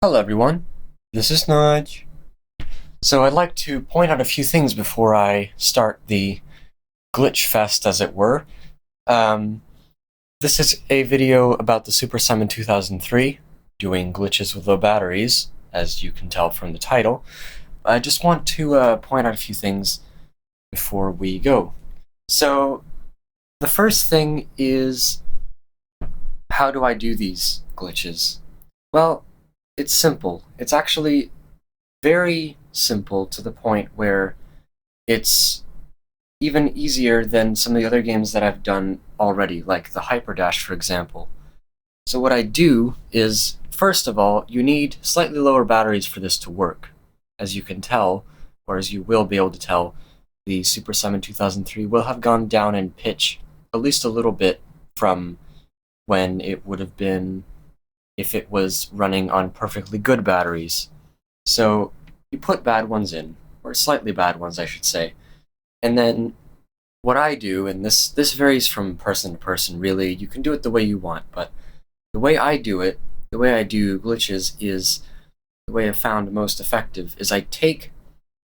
Hello everyone, this is Nudge. So I'd like to point out a few things before I start the glitch fest, as it were. Um, this is a video about the Super Simon 2003, doing glitches with low batteries, as you can tell from the title. I just want to point out a few things before we go. So the first thing is, how do I do these glitches? Well, it's simple. It's actually very simple to the point where it's even easier than some of the other games that I've done already, like the Hyperdash, for example. So what I do is, first of all, you need slightly lower batteries for this to work. As you can tell, or as you will be able to tell, the Super Simon 2003 will have gone down in pitch at least a little bit from when it would have been if it was running on perfectly good batteries. So you put bad ones in, or slightly bad ones, I should say. And then what I do, and this varies from person to person, really. You can do it the way you want, but the way I do it, the way I do glitches, is the way I've found most effective, is I take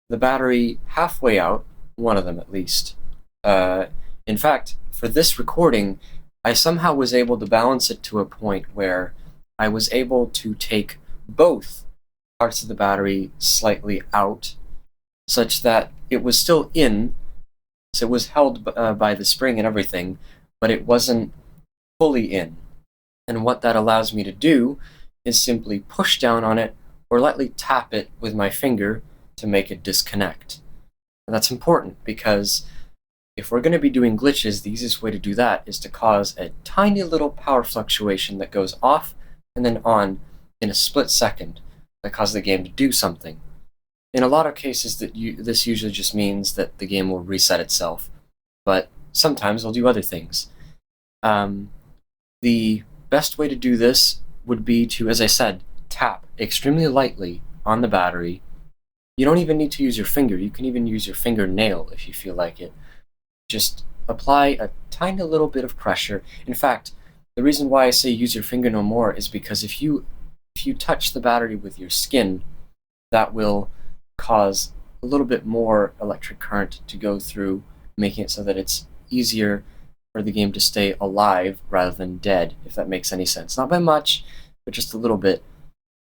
the battery halfway out, one of them at least. In fact, for this recording, I somehow was able to balance it to a point where I was able to take both parts of the battery slightly out, such that it was still in, so it was held by the spring and everything, but it wasn't fully in. And what that allows me to do is simply push down on it or lightly tap it with my finger to make it disconnect. And that's important because if we're going to be doing glitches, the easiest way to do that is to cause a tiny little power fluctuation that goes off and then on in a split second that causes the game to do something. In a lot of cases, this usually just means that the game will reset itself, but sometimes it'll do other things. The best way to do this would be to, as I said, tap extremely lightly on the battery. You don't even need to use your finger. You can even use your fingernail if you feel like it. Just apply a tiny little bit of pressure. In fact, the reason why I say use your finger no more is because if you touch the battery with your skin, that will cause a little bit more electric current to go through, making it so that it's easier for the game to stay alive rather than dead, if that makes any sense. Not by much, but just a little bit.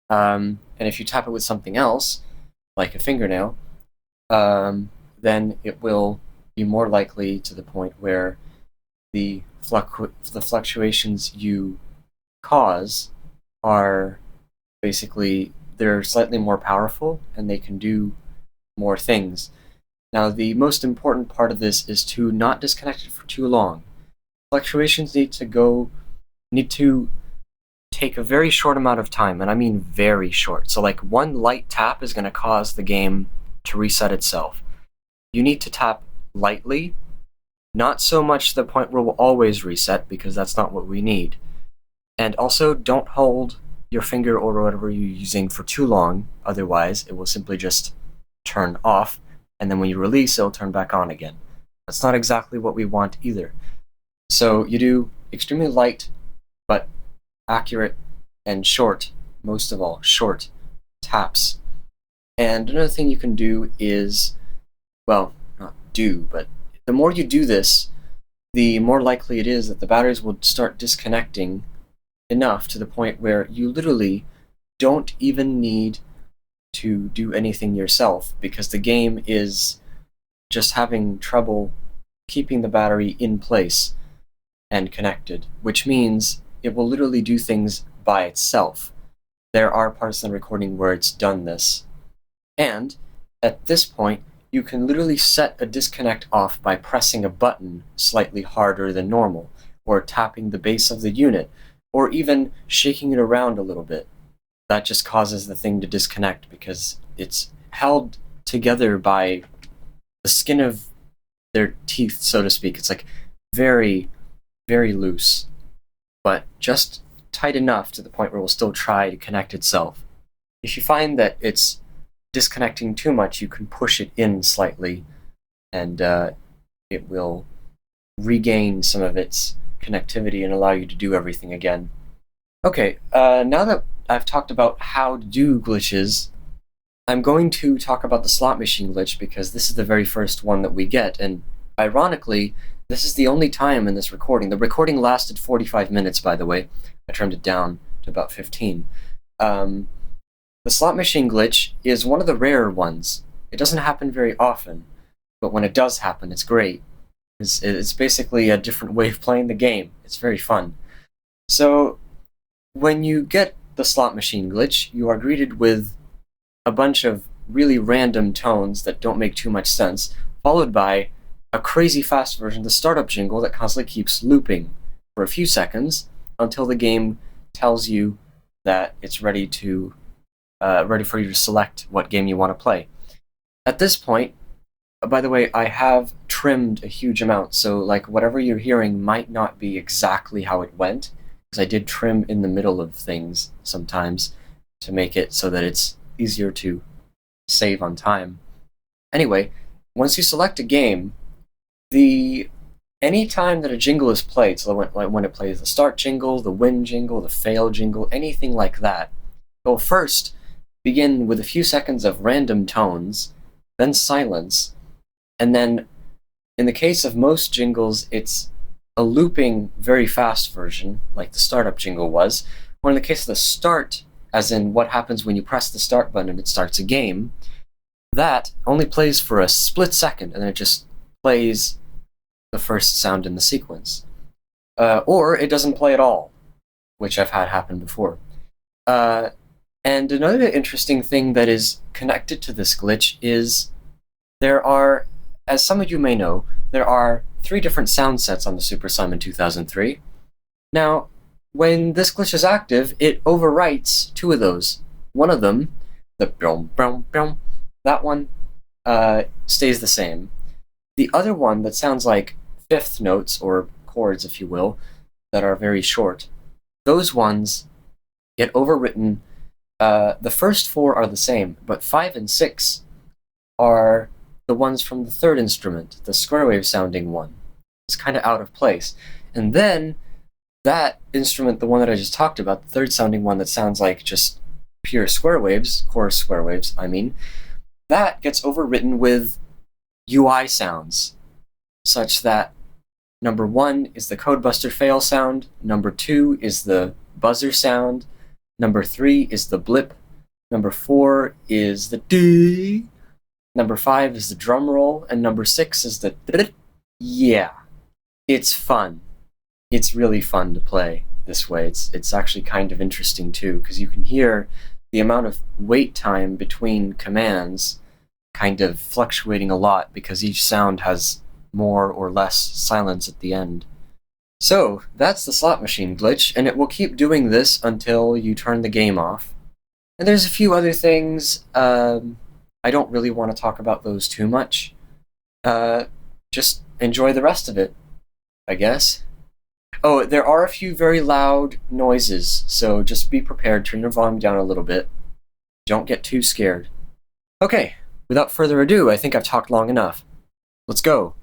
And if you tap it with something else, like a fingernail, then it will be more likely to the point where the fluctuations you cause are basically, they're slightly more powerful and they can do more things. Now, the most important part of this is to not disconnect it for too long. Fluctuations need to take a very short amount of time, and I mean very short. So like one light tap is going to cause the game to reset itself. You need to tap lightly, not so much to the point where we'll always reset, because that's not what we need. And also, don't hold your finger or whatever you're using for too long, otherwise it will simply just turn off, and then when you release, it'll turn back on again. That's not exactly what we want either. So you do extremely light, but accurate and short, most of all, short taps. And another thing you can do is, well, not do, but the more you do this, the more likely it is that the batteries will start disconnecting enough to the point where you literally don't even need to do anything yourself, because the game is just having trouble keeping the battery in place and connected, which means it will literally do things by itself. There are parts in the recording where it's done this. And at this point, you can literally set a disconnect off by pressing a button slightly harder than normal, or tapping the base of the unit, or even shaking it around a little bit. That just causes the thing to disconnect because it's held together by the skin of their teeth, so to speak. It's like very, very loose, but just tight enough to the point where it will still try to connect itself. If you find that it's disconnecting too much, you can push it in slightly, and it will regain some of its connectivity and allow you to do everything again. Okay, now that I've talked about how to do glitches, I'm going to talk about the slot machine glitch because this is the very first one that we get, and ironically, this is the only time in this recording. The recording lasted 45 minutes, by the way. I trimmed it down to about 15. The slot machine glitch is one of the rarer ones. It doesn't happen very often, but when it does happen, it's great. It's basically a different way of playing the game. It's very fun. So, when you get the slot machine glitch, you are greeted with a bunch of really random tones that don't make too much sense, followed by a crazy fast version of the startup jingle that constantly keeps looping for a few seconds until the game tells you that it's ready for you to select what game you want to play. At this point, by the way, I have trimmed a huge amount, so like whatever you're hearing might not be exactly how it went, because I did trim in the middle of things sometimes to make it so that it's easier to save on time. Anyway, once you select a game, any time that a jingle is played, so when it plays the start jingle, the win jingle, the fail jingle, anything like that, it'll first begin with a few seconds of random tones, then silence, and then in the case of most jingles, it's a looping, very fast version, like the startup jingle was, or in the case of the start, as in what happens when you press the start button and it starts a game, that only plays for a split second, and then it just plays the first sound in the sequence. Or it doesn't play at all, which I've had happen before. And another interesting thing that is connected to this glitch is there are, as some of you may know, there are 3 different sound sets on the Super Simon 2003. Now, when this glitch is active, it overwrites 2 of those. One of them, the brum brum brum, that one stays the same. The other one that sounds like fifth notes, or chords if you will, that are very short, those ones get overwritten. The first 4 are the same, but 5 and 6 are the ones from the third instrument, the square wave sounding one. It's kind of out of place. And then that instrument, the one that I just talked about, the third sounding one that sounds like just pure square waves, chorus square waves, I mean, that gets overwritten with UI sounds, such that number 1 is the Codebuster fail sound, number 2 is the buzzer sound, number 3 is the blip, number 4 is the D, number 5 is the drum roll, and number 6 is the yeah. It's fun. It's really fun to play this way. It's actually kind of interesting too, because you can hear the amount of wait time between commands kind of fluctuating a lot because each sound has more or less silence at the end. So, that's the slot machine glitch, and it will keep doing this until you turn the game off. And there's a few other things. I don't really want to talk about those too much. Just enjoy the rest of it, I guess. Oh, there are a few very loud noises, so just be prepared. Turn your volume down a little bit. Don't get too scared. Okay, without further ado, I think I've talked long enough. Let's go.